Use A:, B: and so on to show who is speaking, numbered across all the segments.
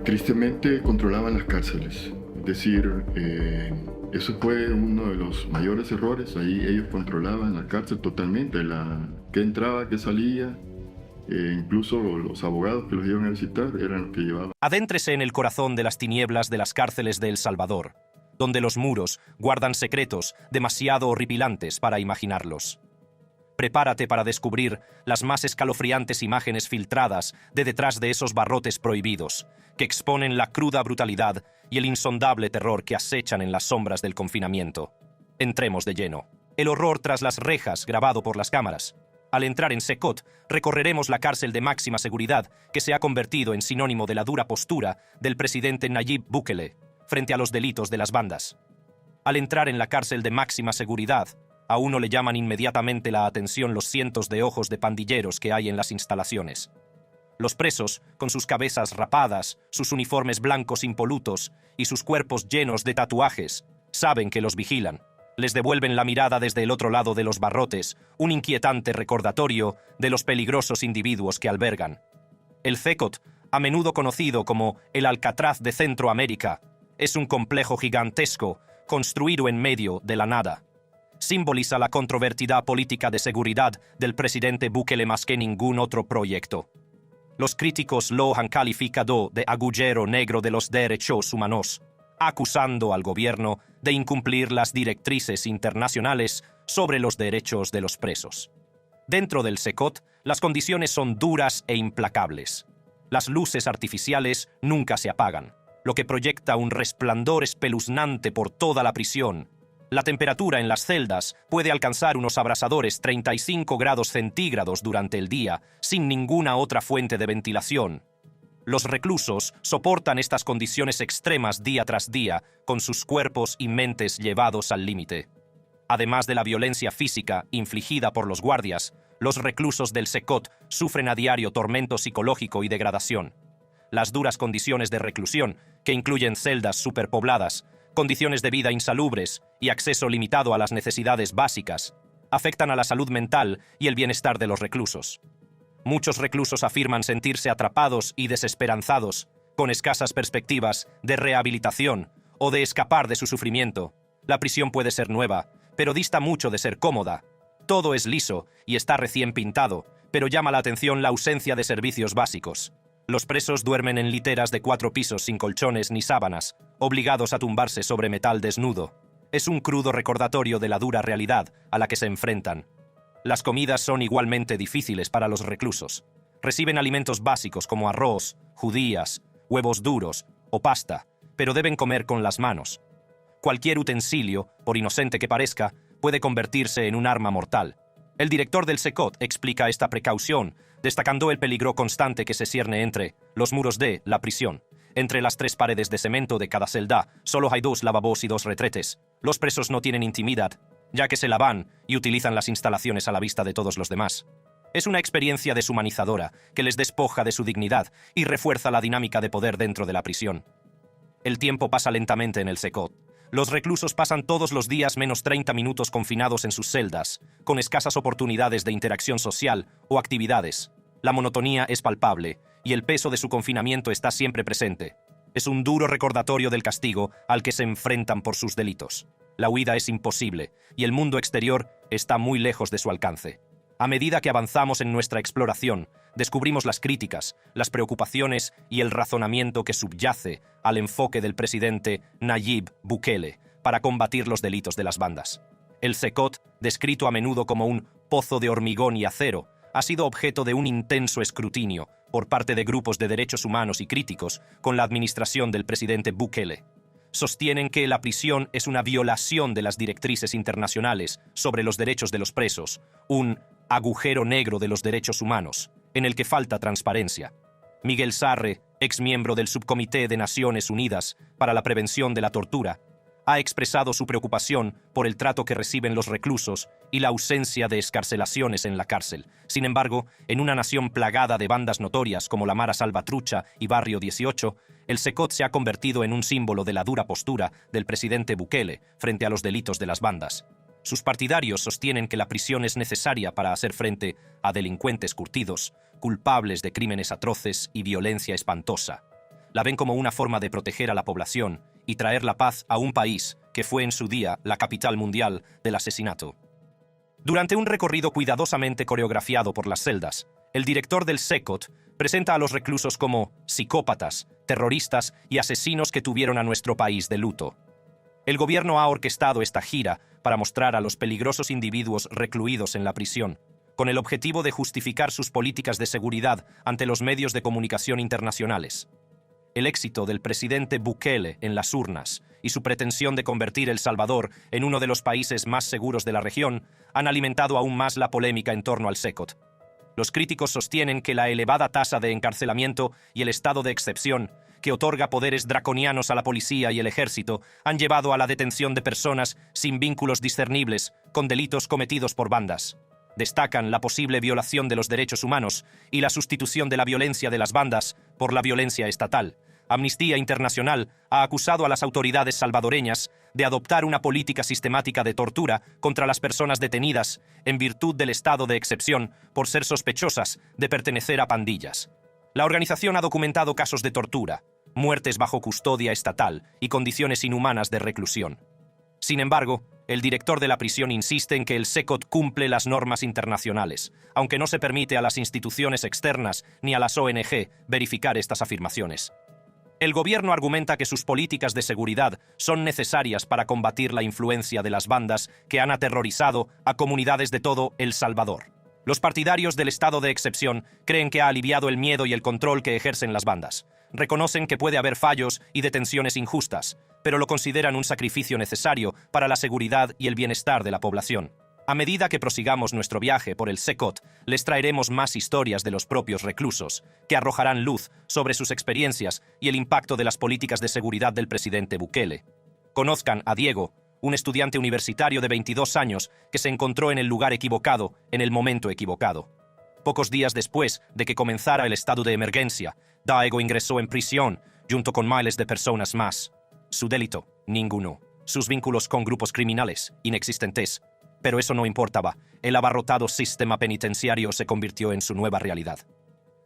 A: Tristemente controlaban las cárceles. Es decir, eso fue uno de los mayores errores. Ahí ellos controlaban la cárcel totalmente, qué entraba, qué salía. Incluso los abogados que los iban a visitar eran los que llevaban.
B: Adéntrese en el corazón de las tinieblas de las cárceles de El Salvador, donde los muros guardan secretos demasiado horripilantes para imaginarlos. Prepárate para descubrir las más escalofriantes imágenes filtradas de detrás de esos barrotes prohibidos, que exponen la cruda brutalidad y el insondable terror que acechan en las sombras del confinamiento. Entremos de lleno. El horror tras las rejas grabado por las cámaras. Al entrar en Secot, recorreremos la cárcel de máxima seguridad que se ha convertido en sinónimo de la dura postura del presidente Nayib Bukele frente a los delitos de las bandas. Al entrar en la cárcel de máxima seguridad, a uno le llaman inmediatamente la atención los cientos de ojos de pandilleros que hay en las instalaciones. Los presos, con sus cabezas rapadas, sus uniformes blancos impolutos y sus cuerpos llenos de tatuajes, saben que los vigilan. Les devuelven la mirada desde el otro lado de los barrotes, un inquietante recordatorio de los peligrosos individuos que albergan. El Secot, a menudo conocido como el Alcatraz de Centroamérica, es un complejo gigantesco construido en medio de la nada. Simboliza la controvertida política de seguridad del presidente Bukele más que ningún otro proyecto. Los críticos lo han calificado de agujero negro de los derechos humanos, acusando al gobierno de incumplir las directrices internacionales sobre los derechos de los presos. Dentro del Secot, las condiciones son duras e implacables. Las luces artificiales nunca se apagan, lo que proyecta un resplandor espeluznante por toda la prisión. La temperatura en las celdas puede alcanzar unos abrasadores 35 grados centígrados durante el día, sin ninguna otra fuente de ventilación. Los reclusos soportan estas condiciones extremas día tras día, con sus cuerpos y mentes llevados al límite. Además de la violencia física infligida por los guardias, los reclusos del Secot sufren a diario tormento psicológico y degradación. Las duras condiciones de reclusión, que incluyen celdas superpobladas, condiciones de vida insalubres y acceso limitado a las necesidades básicas, afectan a la salud mental y el bienestar de los reclusos. Muchos reclusos afirman sentirse atrapados y desesperanzados, con escasas perspectivas de rehabilitación o de escapar de su sufrimiento. La prisión puede ser nueva, pero dista mucho de ser cómoda. Todo es liso y está recién pintado, pero llama la atención la ausencia de servicios básicos. Los presos duermen en literas de 4 pisos sin colchones ni sábanas, obligados a tumbarse sobre metal desnudo. Es un crudo recordatorio de la dura realidad a la que se enfrentan. Las comidas son igualmente difíciles para los reclusos. Reciben alimentos básicos como arroz, judías, huevos duros o pasta, pero deben comer con las manos. Cualquier utensilio, por inocente que parezca, puede convertirse en un arma mortal. El director del Secot explica esta precaución, destacando el peligro constante que se cierne entre los muros de la prisión. Entre las 3 paredes de cemento de cada celda, solo hay 2 lavabos y 2 retretes. Los presos no tienen intimidad, ya que se lavan y utilizan las instalaciones a la vista de todos los demás. Es una experiencia deshumanizadora que les despoja de su dignidad y refuerza la dinámica de poder dentro de la prisión. El tiempo pasa lentamente en el Secot. Los reclusos pasan todos los días menos 30 minutos confinados en sus celdas, con escasas oportunidades de interacción social o actividades. La monotonía es palpable y el peso de su confinamiento está siempre presente. Es un duro recordatorio del castigo al que se enfrentan por sus delitos. La huida es imposible y el mundo exterior está muy lejos de su alcance. A medida que avanzamos en nuestra exploración, descubrimos las críticas, las preocupaciones y el razonamiento que subyace al enfoque del presidente Nayib Bukele para combatir los delitos de las bandas. El Secot, descrito a menudo como un pozo de hormigón y acero, ha sido objeto de un intenso escrutinio por parte de grupos de derechos humanos y críticos con la administración del presidente Bukele. Sostienen que la prisión es una violación de las directrices internacionales sobre los derechos de los presos, un agujero negro de los derechos humanos, en el que falta transparencia. Miguel Sarre, exmiembro del Subcomité de Naciones Unidas para la Prevención de la Tortura, ha expresado su preocupación por el trato que reciben los reclusos y la ausencia de excarcelaciones en la cárcel. Sin embargo, en una nación plagada de bandas notorias como la Mara Salvatrucha y Barrio 18, el Secot se ha convertido en un símbolo de la dura postura del presidente Bukele frente a los delitos de las bandas. Sus partidarios sostienen que la prisión es necesaria para hacer frente a delincuentes curtidos, culpables de crímenes atroces y violencia espantosa. La ven como una forma de proteger a la población y traer la paz a un país que fue en su día la capital mundial del asesinato. Durante un recorrido cuidadosamente coreografiado por las celdas, el director del SECOT presenta a los reclusos como psicópatas, terroristas y asesinos que tuvieron a nuestro país de luto. El gobierno ha orquestado esta gira para mostrar a los peligrosos individuos recluidos en la prisión, con el objetivo de justificar sus políticas de seguridad ante los medios de comunicación internacionales. El éxito del presidente Bukele en las urnas y su pretensión de convertir El Salvador en uno de los países más seguros de la región han alimentado aún más la polémica en torno al SECOT. Los críticos sostienen que la elevada tasa de encarcelamiento y el estado de excepción, que otorga poderes draconianos a la policía y el ejército, han llevado a la detención de personas sin vínculos discernibles con delitos cometidos por bandas. Destacan la posible violación de los derechos humanos y la sustitución de la violencia de las bandas por la violencia estatal. Amnistía Internacional ha acusado a las autoridades salvadoreñas de adoptar una política sistemática de tortura contra las personas detenidas en virtud del estado de excepción por ser sospechosas de pertenecer a pandillas. La organización ha documentado casos de tortura, muertes bajo custodia estatal y condiciones inhumanas de reclusión. Sin embargo, el director de la prisión insiste en que el SECOT cumple las normas internacionales, aunque no se permite a las instituciones externas ni a las ONG verificar estas afirmaciones. El gobierno argumenta que sus políticas de seguridad son necesarias para combatir la influencia de las bandas que han aterrorizado a comunidades de todo El Salvador. Los partidarios del estado de excepción creen que ha aliviado el miedo y el control que ejercen las bandas. Reconocen que puede haber fallos y detenciones injustas, pero lo consideran un sacrificio necesario para la seguridad y el bienestar de la población. A medida que prosigamos nuestro viaje por el SECOT, les traeremos más historias de los propios reclusos, que arrojarán luz sobre sus experiencias y el impacto de las políticas de seguridad del presidente Bukele. Conozcan a Diego, un estudiante universitario de 22 años que se encontró en el lugar equivocado, en el momento equivocado. Pocos días después de que comenzara el estado de emergencia, Diego ingresó en prisión junto con miles de personas más. Su delito, ninguno. Sus vínculos con grupos criminales, inexistentes. Pero eso no importaba. El abarrotado sistema penitenciario se convirtió en su nueva realidad.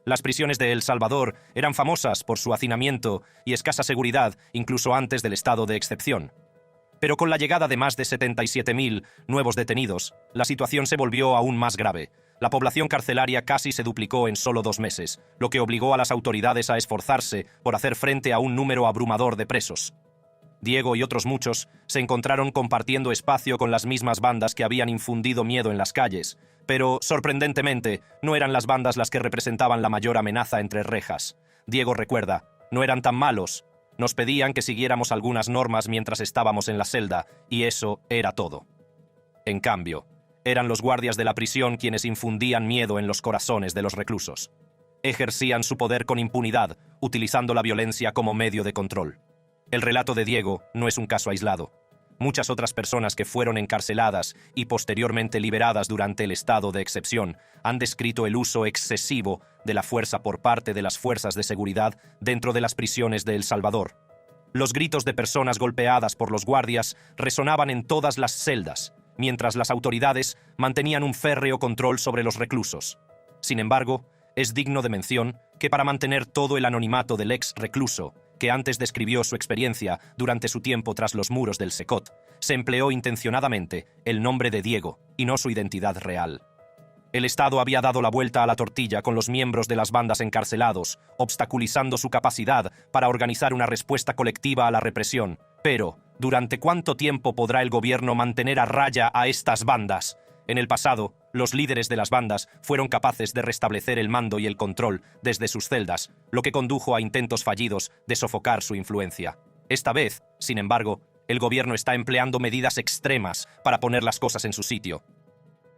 B: Las prisiones de El Salvador eran famosas por su hacinamiento y escasa seguridad incluso antes del estado de excepción. Pero con la llegada de más de 77.000 nuevos detenidos, la situación se volvió aún más grave. La población carcelaria casi se duplicó en solo 2 meses, lo que obligó a las autoridades a esforzarse por hacer frente a un número abrumador de presos. Diego y otros muchos se encontraron compartiendo espacio con las mismas bandas que habían infundido miedo en las calles, pero, sorprendentemente, no eran las bandas las que representaban la mayor amenaza entre rejas. Diego recuerda, no eran tan malos. Nos pedían que siguiéramos algunas normas mientras estábamos en la celda, y eso era todo. En cambio, eran los guardias de la prisión quienes infundían miedo en los corazones de los reclusos. Ejercían su poder con impunidad, utilizando la violencia como medio de control. El relato de Diego no es un caso aislado. Muchas otras personas que fueron encarceladas y posteriormente liberadas durante el estado de excepción han descrito el uso excesivo de la fuerza por parte de las fuerzas de seguridad dentro de las prisiones de El Salvador. Los gritos de personas golpeadas por los guardias resonaban en todas las celdas, mientras las autoridades mantenían un férreo control sobre los reclusos. Sin embargo, es digno de mención que para mantener todo el anonimato del ex recluso, que antes describió su experiencia durante su tiempo tras los muros del SECOT, se empleó intencionadamente el nombre de Diego y no su identidad real. El Estado había dado la vuelta a la tortilla con los miembros de las bandas encarcelados, obstaculizando su capacidad para organizar una respuesta colectiva a la represión. Pero, ¿durante cuánto tiempo podrá el gobierno mantener a raya a estas bandas? En el pasado, los líderes de las bandas fueron capaces de restablecer el mando y el control desde sus celdas, lo que condujo a intentos fallidos de sofocar su influencia. Esta vez, sin embargo, el gobierno está empleando medidas extremas para poner las cosas en su sitio.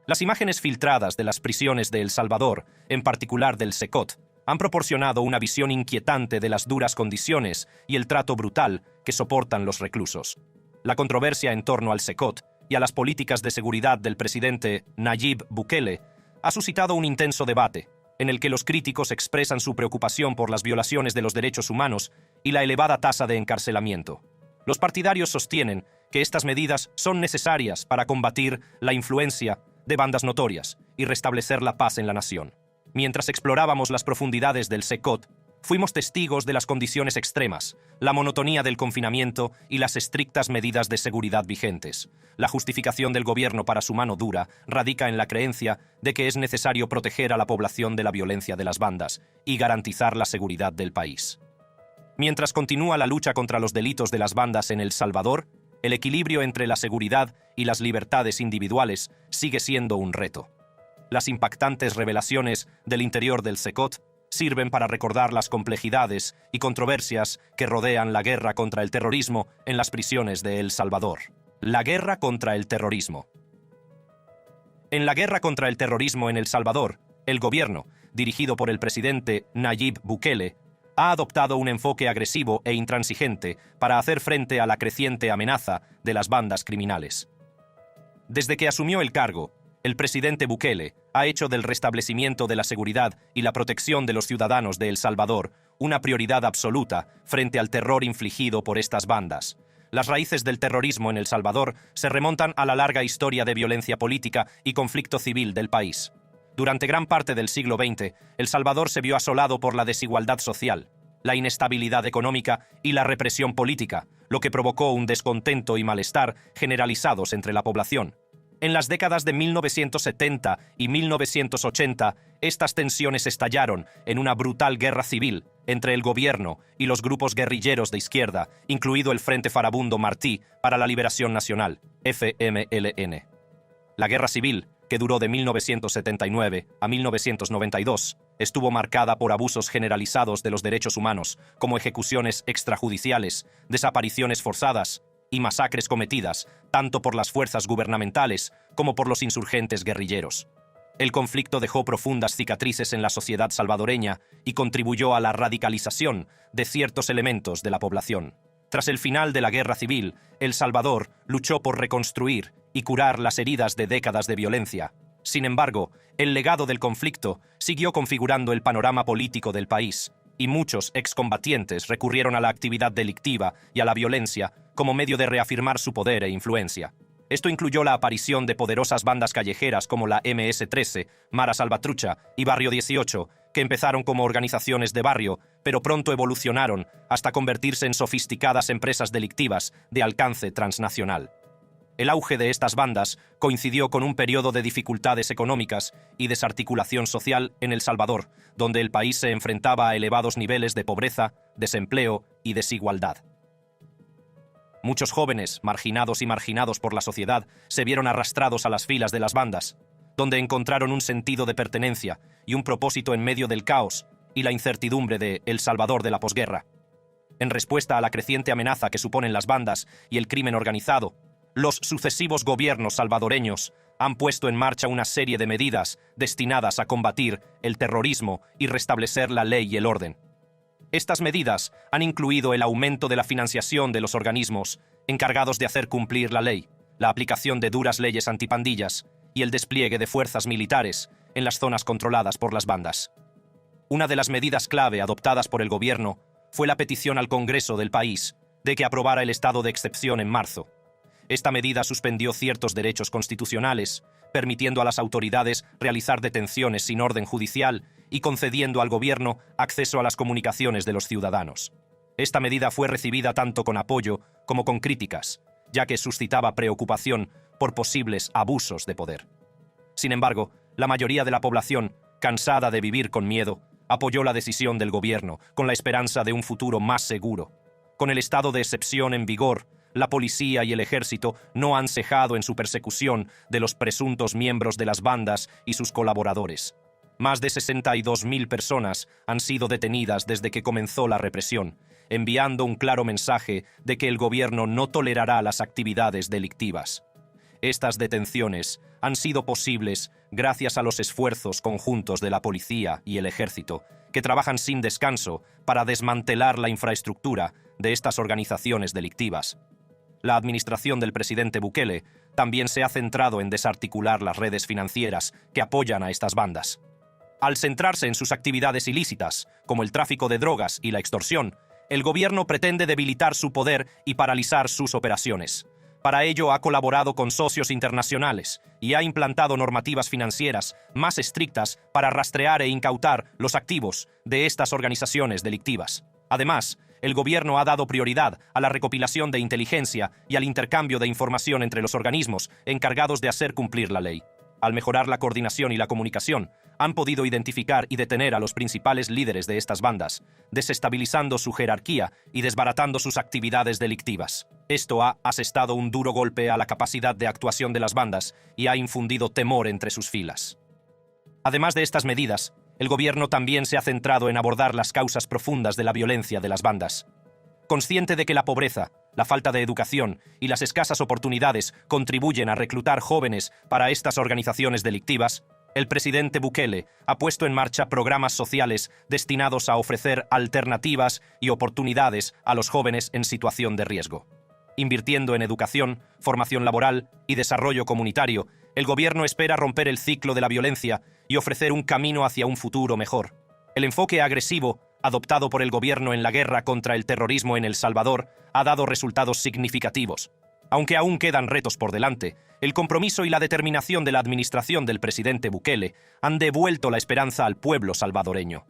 B: Las imágenes filtradas de las prisiones de El Salvador, en particular del SECOT, han proporcionado una visión inquietante de las duras condiciones y el trato brutal que soportan los reclusos. La controversia en torno al SECOT y a las políticas de seguridad del presidente Nayib Bukele ha suscitado un intenso debate, en el que los críticos expresan su preocupación por las violaciones de los derechos humanos y la elevada tasa de encarcelamiento. Los partidarios sostienen que estas medidas son necesarias para combatir la influencia de bandas notorias y restablecer la paz en la nación. Mientras explorábamos las profundidades del SECOT, Fuimos testigos de las condiciones extremas, la monotonía del confinamiento y las estrictas medidas de seguridad vigentes. La justificación del gobierno para su mano dura radica en la creencia de que es necesario proteger a la población de la violencia de las bandas y garantizar la seguridad del país. Mientras continúa la lucha contra los delitos de las bandas en El Salvador, el equilibrio entre la seguridad y las libertades individuales sigue siendo un reto. Las impactantes revelaciones del interior del CECOT sirven para recordar las complejidades y controversias que rodean la guerra contra el terrorismo en las prisiones de El Salvador. La guerra contra el terrorismo. En la guerra contra el terrorismo en El Salvador, el gobierno, dirigido por el presidente Nayib Bukele, ha adoptado un enfoque agresivo e intransigente para hacer frente a la creciente amenaza de las bandas criminales. Desde que asumió el cargo, el presidente Bukele ha hecho del restablecimiento de la seguridad y la protección de los ciudadanos de El Salvador una prioridad absoluta frente al terror infligido por estas bandas. Las raíces del terrorismo en El Salvador se remontan a la larga historia de violencia política y conflicto civil del país. Durante gran parte del siglo XX, El Salvador se vio asolado por la desigualdad social, la inestabilidad económica y la represión política, lo que provocó un descontento y malestar generalizados entre la población. En las décadas de 1970 y 1980, estas tensiones estallaron en una brutal guerra civil entre el gobierno y los grupos guerrilleros de izquierda, incluido el Frente Farabundo Martí para la Liberación Nacional, FMLN. La guerra civil, que duró de 1979 a 1992, estuvo marcada por abusos generalizados de los derechos humanos, como ejecuciones extrajudiciales, desapariciones forzadas y masacres cometidas tanto por las fuerzas gubernamentales como por los insurgentes guerrilleros. El conflicto dejó profundas cicatrices en la sociedad salvadoreña y contribuyó a la radicalización de ciertos elementos de la población. Tras el final de la guerra civil, El Salvador luchó por reconstruir y curar las heridas de décadas de violencia. Sin embargo, el legado del conflicto siguió configurando el panorama político del país, y muchos excombatientes recurrieron a la actividad delictiva y a la violencia como medio de reafirmar su poder e influencia. Esto incluyó la aparición de poderosas bandas callejeras como la MS-13, Mara Salvatrucha y Barrio 18, que empezaron como organizaciones de barrio, pero pronto evolucionaron hasta convertirse en sofisticadas empresas delictivas de alcance transnacional. El auge de estas bandas coincidió con un periodo de dificultades económicas y desarticulación social en El Salvador, donde el país se enfrentaba a elevados niveles de pobreza, desempleo y desigualdad. Muchos jóvenes, marginados y marginados por la sociedad, se vieron arrastrados a las filas de las bandas, donde encontraron un sentido de pertenencia y un propósito en medio del caos y la incertidumbre de El Salvador de la posguerra. En respuesta a la creciente amenaza que suponen las bandas y el crimen organizado, los sucesivos gobiernos salvadoreños han puesto en marcha una serie de medidas destinadas a combatir el terrorismo y restablecer la ley y el orden. Estas medidas han incluido el aumento de la financiación de los organismos encargados de hacer cumplir la ley, la aplicación de duras leyes antipandillas y el despliegue de fuerzas militares en las zonas controladas por las bandas. Una de las medidas clave adoptadas por el gobierno fue la petición al Congreso del país de que aprobara el estado de excepción en marzo. Esta medida suspendió ciertos derechos constitucionales, permitiendo a las autoridades realizar detenciones sin orden judicial y concediendo al gobierno acceso a las comunicaciones de los ciudadanos. Esta medida fue recibida tanto con apoyo como con críticas, ya que suscitaba preocupación por posibles abusos de poder. Sin embargo, la mayoría de la población, cansada de vivir con miedo, apoyó la decisión del gobierno con la esperanza de un futuro más seguro. Con el estado de excepción en vigor, la policía y el ejército no han cejado en su persecución de los presuntos miembros de las bandas y sus colaboradores. Más de 62.000 personas han sido detenidas desde que comenzó la represión, enviando un claro mensaje de que el gobierno no tolerará las actividades delictivas. Estas detenciones han sido posibles gracias a los esfuerzos conjuntos de la policía y el ejército, que trabajan sin descanso para desmantelar la infraestructura de estas organizaciones delictivas. La administración del presidente Bukele también se ha centrado en desarticular las redes financieras que apoyan a estas bandas. Al centrarse en sus actividades ilícitas, como el tráfico de drogas y la extorsión, el gobierno pretende debilitar su poder y paralizar sus operaciones. Para ello ha colaborado con socios internacionales y ha implantado normativas financieras más estrictas para rastrear e incautar los activos de estas organizaciones delictivas. Además, el gobierno ha dado prioridad a la recopilación de inteligencia y al intercambio de información entre los organismos encargados de hacer cumplir la ley. Al mejorar la coordinación y la comunicación, han podido identificar y detener a los principales líderes de estas bandas, desestabilizando su jerarquía y desbaratando sus actividades delictivas. Esto ha asestado un duro golpe a la capacidad de actuación de las bandas y ha infundido temor entre sus filas. Además de estas medidas, el gobierno también se ha centrado en abordar las causas profundas de la violencia de las bandas. Consciente de que la pobreza, la falta de educación y las escasas oportunidades contribuyen a reclutar jóvenes para estas organizaciones delictivas, el presidente Bukele ha puesto en marcha programas sociales destinados a ofrecer alternativas y oportunidades a los jóvenes en situación de riesgo. Invirtiendo en educación, formación laboral y desarrollo comunitario, el gobierno espera romper el ciclo de la violencia y ofrecer un camino hacia un futuro mejor. El enfoque agresivo, adoptado por el gobierno en la guerra contra el terrorismo en El Salvador, ha dado resultados significativos. Aunque aún quedan retos por delante, el compromiso y la determinación de la administración del presidente Bukele han devuelto la esperanza al pueblo salvadoreño.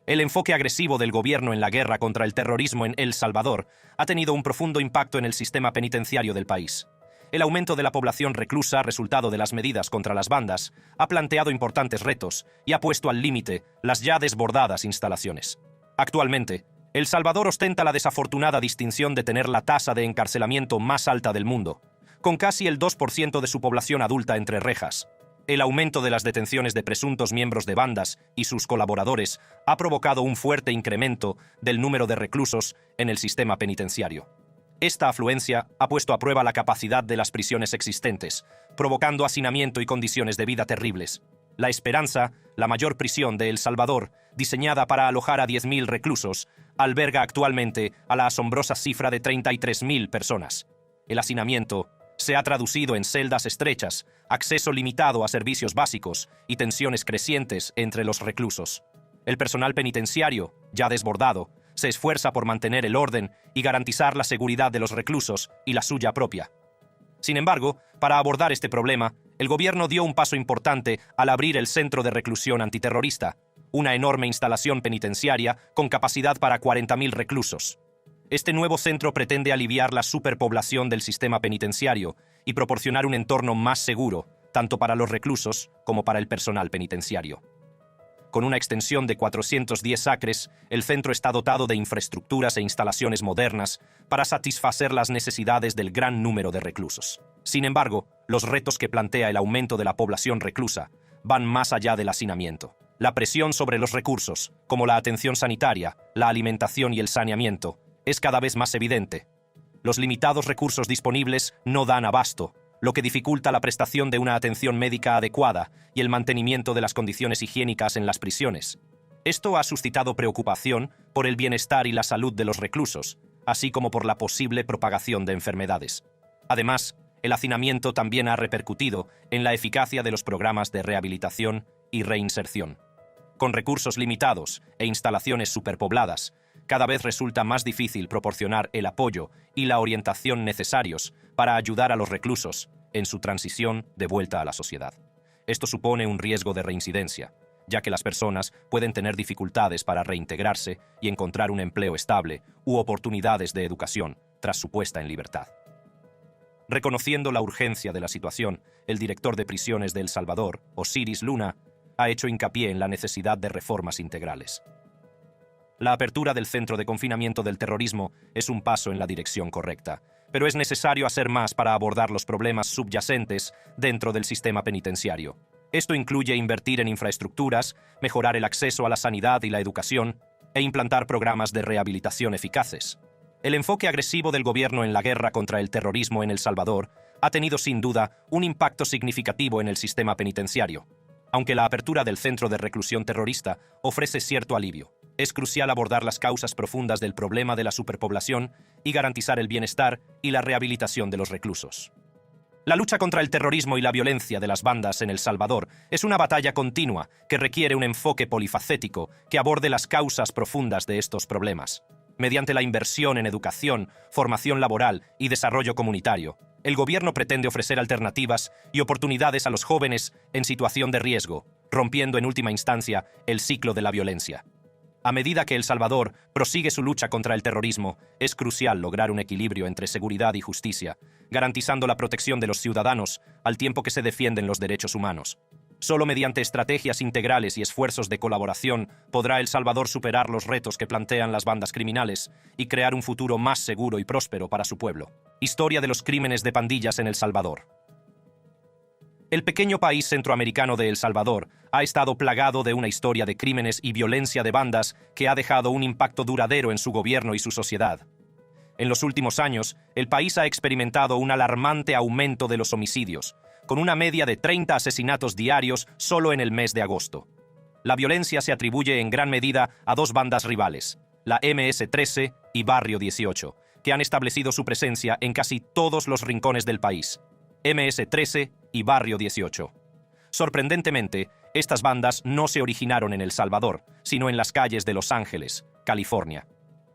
B: El enfoque agresivo del gobierno en la guerra contra el terrorismo en El Salvador ha tenido un profundo impacto en el sistema penitenciario del país. El aumento de la población reclusa, resultado de las medidas contra las bandas, ha planteado importantes retos y ha puesto al límite las ya desbordadas instalaciones. Actualmente, El Salvador ostenta la desafortunada distinción de tener la tasa de encarcelamiento más alta del mundo, con casi el 2% de su población adulta entre rejas. El aumento de las detenciones de presuntos miembros de bandas y sus colaboradores ha provocado un fuerte incremento del número de reclusos en el sistema penitenciario. Esta afluencia ha puesto a prueba la capacidad de las prisiones existentes, provocando hacinamiento y condiciones de vida terribles. La Esperanza, la mayor prisión de El Salvador, diseñada para alojar a 10.000 reclusos, alberga actualmente a la asombrosa cifra de 33.000 personas. El hacinamiento se ha traducido en celdas estrechas, acceso limitado a servicios básicos y tensiones crecientes entre los reclusos. El personal penitenciario, ya desbordado, se esfuerza por mantener el orden y garantizar la seguridad de los reclusos y la suya propia. Sin embargo, para abordar este problema, el gobierno dio un paso importante al abrir el Centro de Reclusión Antiterrorista, una enorme instalación penitenciaria con capacidad para 40.000 reclusos. Este nuevo centro pretende aliviar la superpoblación del sistema penitenciario y proporcionar un entorno más seguro, tanto para los reclusos como para el personal penitenciario. Con una extensión de 410 acres, el centro está dotado de infraestructuras e instalaciones modernas para satisfacer las necesidades del gran número de reclusos. Sin embargo, los retos que plantea el aumento de la población reclusa van más allá del hacinamiento. La presión sobre los recursos, como la atención sanitaria, la alimentación y el saneamiento, es cada vez más evidente. Los limitados recursos disponibles no dan abasto, lo que dificulta la prestación de una atención médica adecuada y el mantenimiento de las condiciones higiénicas en las prisiones. Esto ha suscitado preocupación por el bienestar y la salud de los reclusos, así como por la posible propagación de enfermedades. Además, el hacinamiento también ha repercutido en la eficacia de los programas de rehabilitación y reinserción. Con recursos limitados e instalaciones superpobladas, cada vez resulta más difícil proporcionar el apoyo y la orientación necesarios para ayudar a los reclusos en su transición de vuelta a la sociedad. Esto supone un riesgo de reincidencia, ya que las personas pueden tener dificultades para reintegrarse y encontrar un empleo estable u oportunidades de educación tras su puesta en libertad. Reconociendo la urgencia de la situación, el director de prisiones de El Salvador, Osiris Luna, ha hecho hincapié en la necesidad de reformas integrales. La apertura del Centro de Confinamiento del Terrorismo es un paso en la dirección correcta, pero es necesario hacer más para abordar los problemas subyacentes dentro del sistema penitenciario. Esto incluye invertir en infraestructuras, mejorar el acceso a la sanidad y la educación, e implantar programas de rehabilitación eficaces. El enfoque agresivo del gobierno en la guerra contra el terrorismo en El Salvador ha tenido sin duda un impacto significativo en el sistema penitenciario. Aunque la apertura del Centro de Reclusión Terrorista ofrece cierto alivio, es crucial abordar las causas profundas del problema de la superpoblación y garantizar el bienestar y la rehabilitación de los reclusos. La lucha contra el terrorismo y la violencia de las bandas en El Salvador es una batalla continua que requiere un enfoque polifacético que aborde las causas profundas de estos problemas. Mediante la inversión en educación, formación laboral y desarrollo comunitario, el gobierno pretende ofrecer alternativas y oportunidades a los jóvenes en situación de riesgo, rompiendo en última instancia el ciclo de la violencia. A medida que El Salvador prosigue su lucha contra el terrorismo, es crucial lograr un equilibrio entre seguridad y justicia, garantizando la protección de los ciudadanos al tiempo que se defienden los derechos humanos. Solo mediante estrategias integrales y esfuerzos de colaboración podrá El Salvador superar los retos que plantean las bandas criminales y crear un futuro más seguro y próspero para su pueblo. Historia de los crímenes de pandillas en El Salvador. El pequeño país centroamericano de El Salvador ha estado plagado de una historia de crímenes y violencia de bandas que ha dejado un impacto duradero en su gobierno y su sociedad. En los últimos años, el país ha experimentado un alarmante aumento de los homicidios, con una media de 30 asesinatos diarios solo en el mes de agosto. La violencia se atribuye en gran medida a dos bandas rivales, la MS-13 y Barrio 18, que han establecido su presencia en casi todos los rincones del país. MS-13 y Barrio 18. Sorprendentemente, estas bandas no se originaron en El Salvador, sino en las calles de Los Ángeles, California.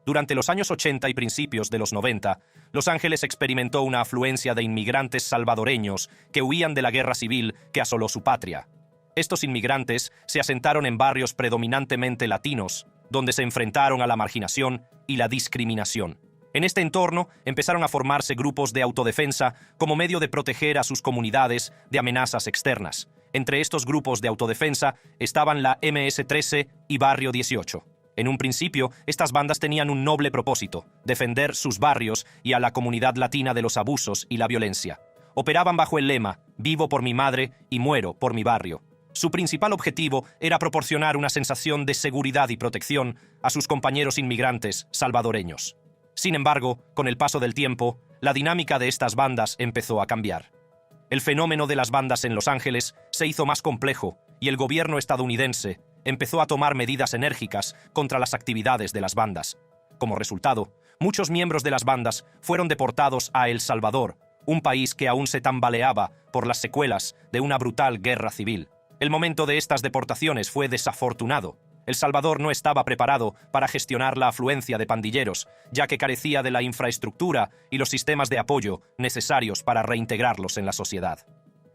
B: Durante los años 80 y principios de los 90, Los Ángeles experimentó una afluencia de inmigrantes salvadoreños que huían de la guerra civil que asoló su patria. Estos inmigrantes se asentaron en barrios predominantemente latinos, donde se enfrentaron a la marginación y la discriminación. En este entorno empezaron a formarse grupos de autodefensa como medio de proteger a sus comunidades de amenazas externas. Entre estos grupos de autodefensa estaban la MS-13 y Barrio 18. En un principio, estas bandas tenían un noble propósito: defender sus barrios y a la comunidad latina de los abusos y la violencia. Operaban bajo el lema «Vivo por mi madre y muero por mi barrio». Su principal objetivo era proporcionar una sensación de seguridad y protección a sus compañeros inmigrantes salvadoreños. Sin embargo, con el paso del tiempo, la dinámica de estas bandas empezó a cambiar. El fenómeno de las bandas en Los Ángeles se hizo más complejo y el gobierno estadounidense empezó a tomar medidas enérgicas contra las actividades de las bandas. Como resultado, muchos miembros de las bandas fueron deportados a El Salvador, un país que aún se tambaleaba por las secuelas de una brutal guerra civil. El momento de estas deportaciones fue desafortunado. El Salvador no estaba preparado para gestionar la afluencia de pandilleros, ya que carecía de la infraestructura y los sistemas de apoyo necesarios para reintegrarlos en la sociedad.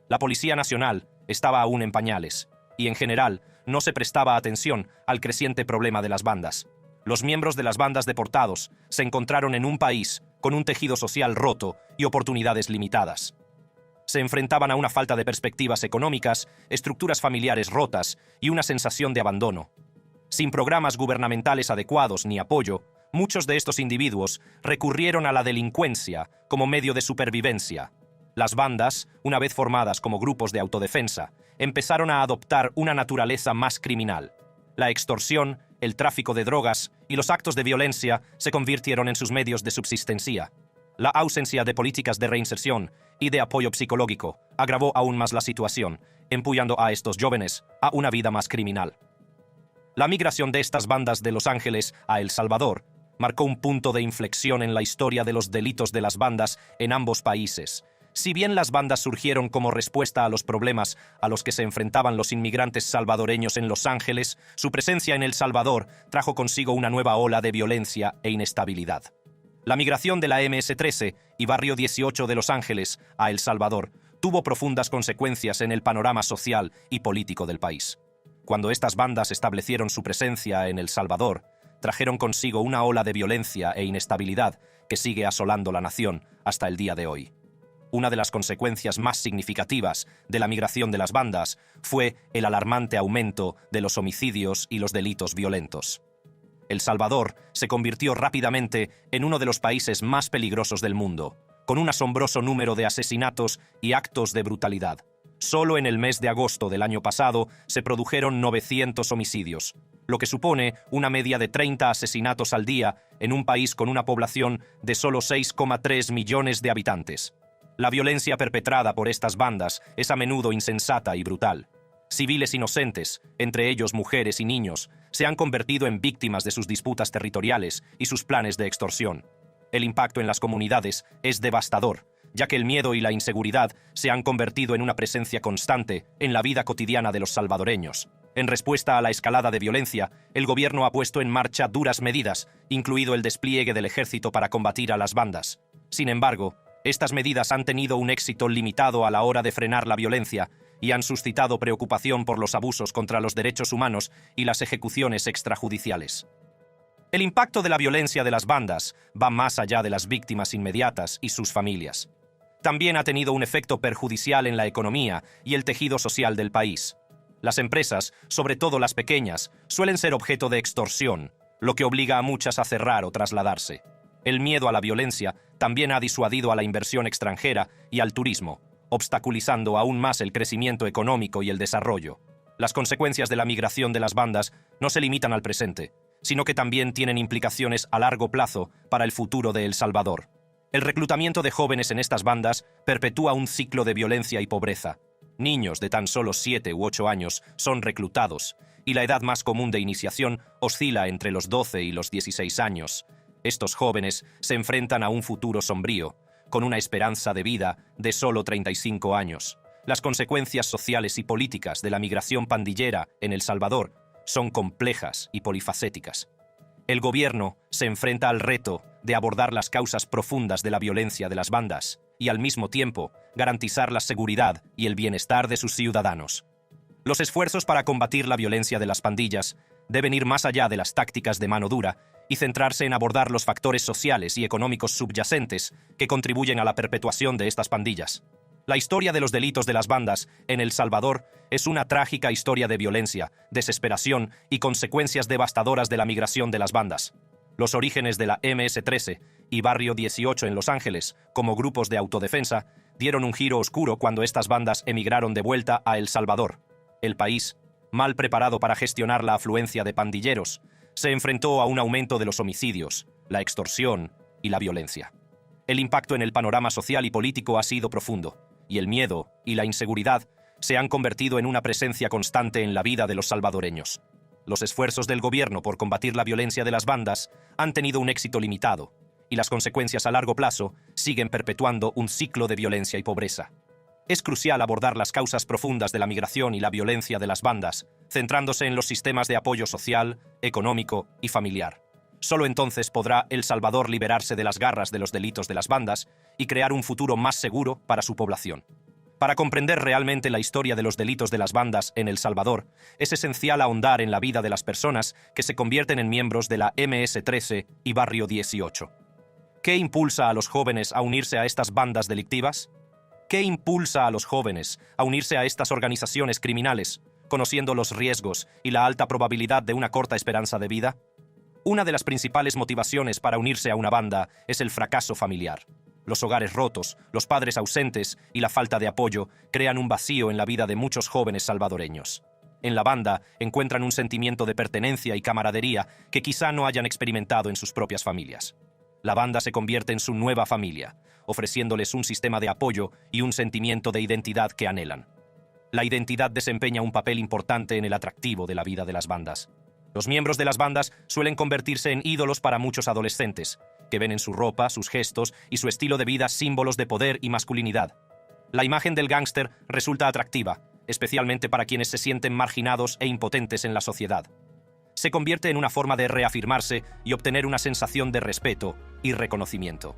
B: La Policía Nacional estaba aún en pañales, y en general no se prestaba atención al creciente problema de las bandas. Los miembros de las bandas deportados se encontraron en un país con un tejido social roto y oportunidades limitadas. Se enfrentaban a una falta de perspectivas económicas, estructuras familiares rotas y una sensación de abandono. Sin programas gubernamentales adecuados ni apoyo, muchos de estos individuos recurrieron a la delincuencia como medio de supervivencia. Las bandas, una vez formadas como grupos de autodefensa, empezaron a adoptar una naturaleza más criminal. La extorsión, el tráfico de drogas y los actos de violencia se convirtieron en sus medios de subsistencia. La ausencia de políticas de reinserción y de apoyo psicológico agravó aún más la situación, empujando a estos jóvenes a una vida más criminal. La migración de estas bandas de Los Ángeles a El Salvador marcó un punto de inflexión en la historia de los delitos de las bandas en ambos países. Si bien las bandas surgieron como respuesta a los problemas a los que se enfrentaban los inmigrantes salvadoreños en Los Ángeles, su presencia en El Salvador trajo consigo una nueva ola de violencia e inestabilidad. La migración de la MS-13 y Barrio 18 de Los Ángeles a El Salvador tuvo profundas consecuencias en el panorama social y político del país. Cuando estas bandas establecieron su presencia en El Salvador, trajeron consigo una ola de violencia e inestabilidad que sigue asolando la nación hasta el día de hoy. Una de las consecuencias más significativas de la migración de las bandas fue el alarmante aumento de los homicidios y los delitos violentos. El Salvador se convirtió rápidamente en uno de los países más peligrosos del mundo, con un asombroso número de asesinatos y actos de brutalidad. Solo en el mes de agosto del año pasado se produjeron 900 homicidios, lo que supone una media de 30 asesinatos al día en un país con una población de solo 6,3 millones de habitantes. La violencia perpetrada por estas bandas es a menudo insensata y brutal. Civiles inocentes, entre ellos mujeres y niños, se han convertido en víctimas de sus disputas territoriales y sus planes de extorsión. El impacto en las comunidades es devastador, ya que el miedo y la inseguridad se han convertido en una presencia constante en la vida cotidiana de los salvadoreños. En respuesta a la escalada de violencia, el gobierno ha puesto en marcha duras medidas, incluido el despliegue del ejército para combatir a las bandas. Sin embargo, Estas medidas han tenido un éxito limitado a la hora de frenar la violencia y han suscitado preocupación por los abusos contra los derechos humanos y las ejecuciones extrajudiciales. El impacto de la violencia de las bandas va más allá de las víctimas inmediatas y sus familias. También ha tenido un efecto perjudicial en la economía y el tejido social del país. Las empresas, sobre todo las pequeñas, suelen ser objeto de extorsión, lo que obliga a muchas a cerrar o trasladarse. El miedo a la violencia también ha disuadido a la inversión extranjera y al turismo, obstaculizando aún más el crecimiento económico y el desarrollo. Las consecuencias de la migración de las bandas no se limitan al presente, sino que también tienen implicaciones a largo plazo para el futuro de El Salvador. El reclutamiento de jóvenes en estas bandas perpetúa un ciclo de violencia y pobreza. Niños de tan solo 7 u 8 años son reclutados, y la edad más común de iniciación oscila entre los 12 y los 16 años. Estos jóvenes se enfrentan a un futuro sombrío, con una esperanza de vida de solo 35 años. Las consecuencias sociales y políticas de la migración pandillera en El Salvador son complejas y polifacéticas. El gobierno se enfrenta al reto de abordar las causas profundas de la violencia de las bandas y, al mismo tiempo, garantizar la seguridad y el bienestar de sus ciudadanos. Los esfuerzos para combatir la violencia de las pandillas deben ir más allá de las tácticas de mano dura y centrarse en abordar los factores sociales y económicos subyacentes que contribuyen a la perpetuación de estas pandillas. La historia de los delitos de las bandas en El Salvador es una trágica historia de violencia, desesperación y consecuencias devastadoras de la migración de las bandas. Los orígenes de la MS-13 y Barrio 18 en Los Ángeles, como grupos de autodefensa, dieron un giro oscuro cuando estas bandas emigraron de vuelta a El Salvador. El país, mal preparado para gestionar la afluencia de pandilleros, se enfrentó a un aumento de los homicidios, la extorsión y la violencia. El impacto en el panorama social y político ha sido profundo, y el miedo y la inseguridad se han convertido en una presencia constante en la vida de los salvadoreños. Los esfuerzos del gobierno por combatir la violencia de las bandas han tenido un éxito limitado, y las consecuencias a largo plazo siguen perpetuando un ciclo de violencia y pobreza. Es crucial abordar las causas profundas de la migración y la violencia de las bandas, centrándose en los sistemas de apoyo social, económico y familiar. Solo entonces podrá El Salvador liberarse de las garras de los delitos de las bandas y crear un futuro más seguro para su población. Para comprender realmente la historia de los delitos de las bandas en El Salvador, es esencial ahondar en la vida de las personas que se convierten en miembros de la MS-13 y Barrio 18. ¿Qué impulsa a los jóvenes a unirse a estas bandas delictivas? ¿Qué impulsa a los jóvenes a unirse a estas organizaciones criminales, conociendo los riesgos y la alta probabilidad de una corta esperanza de vida? Una de las principales motivaciones para unirse a una banda es el fracaso familiar. Los hogares rotos, los padres ausentes y la falta de apoyo crean un vacío en la vida de muchos jóvenes salvadoreños. En la banda encuentran un sentimiento de pertenencia y camaradería que quizá no hayan experimentado en sus propias familias. La banda se convierte en su nueva familia, ofreciéndoles un sistema de apoyo y un sentimiento de identidad que anhelan. La identidad desempeña un papel importante en el atractivo de la vida de las bandas. Los miembros de las bandas suelen convertirse en ídolos para muchos adolescentes, que ven en su ropa, sus gestos y su estilo de vida símbolos de poder y masculinidad. La imagen del gángster resulta atractiva, especialmente para quienes se sienten marginados e impotentes en la sociedad. Se convierte en una forma de reafirmarse y obtener una sensación de respeto y reconocimiento.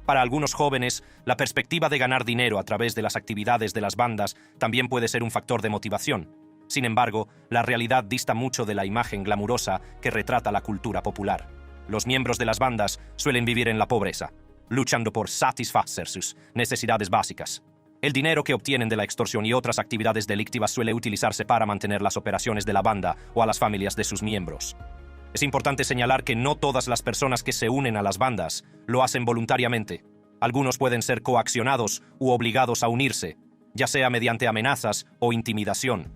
B: Para algunos jóvenes, la perspectiva de ganar dinero a través de las actividades de las bandas también puede ser un factor de motivación. Sin embargo, la realidad dista mucho de la imagen glamurosa que retrata la cultura popular. Los miembros de las bandas suelen vivir en la pobreza, luchando por satisfacer sus necesidades básicas. El dinero que obtienen de la extorsión y otras actividades delictivas suele utilizarse para mantener las operaciones de la banda o a las familias de sus miembros. Es importante señalar que no todas las personas que se unen a las bandas lo hacen voluntariamente. Algunos pueden ser coaccionados u obligados a unirse, ya sea mediante amenazas o intimidación.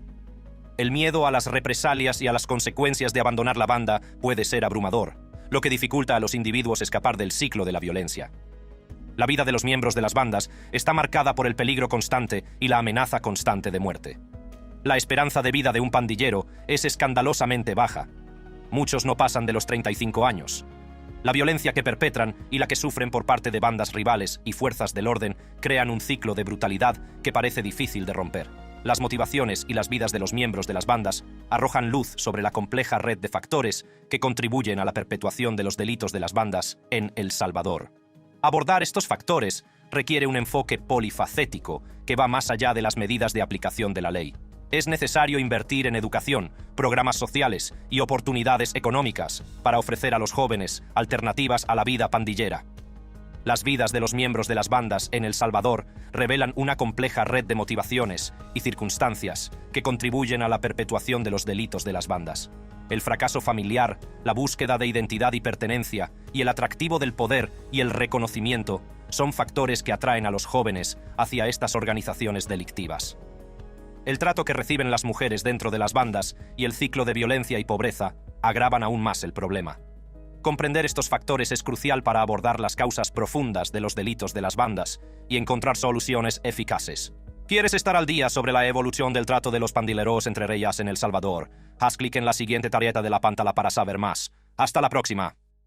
B: El miedo a las represalias y a las consecuencias de abandonar la banda puede ser abrumador, lo que dificulta a los individuos escapar del ciclo de la violencia. La vida de los miembros de las bandas está marcada por el peligro constante y la amenaza constante de muerte. La esperanza de vida de un pandillero es escandalosamente baja. Muchos no pasan de los 35 años. La violencia que perpetran y la que sufren por parte de bandas rivales y fuerzas del orden crean un ciclo de brutalidad que parece difícil de romper. Las motivaciones y las vidas de los miembros de las bandas arrojan luz sobre la compleja red de factores que contribuyen a la perpetuación de los delitos de las bandas en El Salvador. Abordar estos factores requiere un enfoque polifacético que va más allá de las medidas de aplicación de la ley. Es necesario invertir en educación, programas sociales y oportunidades económicas para ofrecer a los jóvenes alternativas a la vida pandillera. Las vidas de los miembros de las bandas en El Salvador revelan una compleja red de motivaciones y circunstancias que contribuyen a la perpetuación de los delitos de las bandas. El fracaso familiar, la búsqueda de identidad y pertenencia, y el atractivo del poder y el reconocimiento son factores que atraen a los jóvenes hacia estas organizaciones delictivas. El trato que reciben las mujeres dentro de las bandas y el ciclo de violencia y pobreza agravan aún más el problema. Comprender estos factores es crucial para abordar las causas profundas de los delitos de las bandas y encontrar soluciones eficaces. ¿Quieres estar al día sobre la evolución del trato de los pandilleros entre ellas en El Salvador? Haz clic en la siguiente tarjeta de la pantalla para saber más. Hasta la próxima.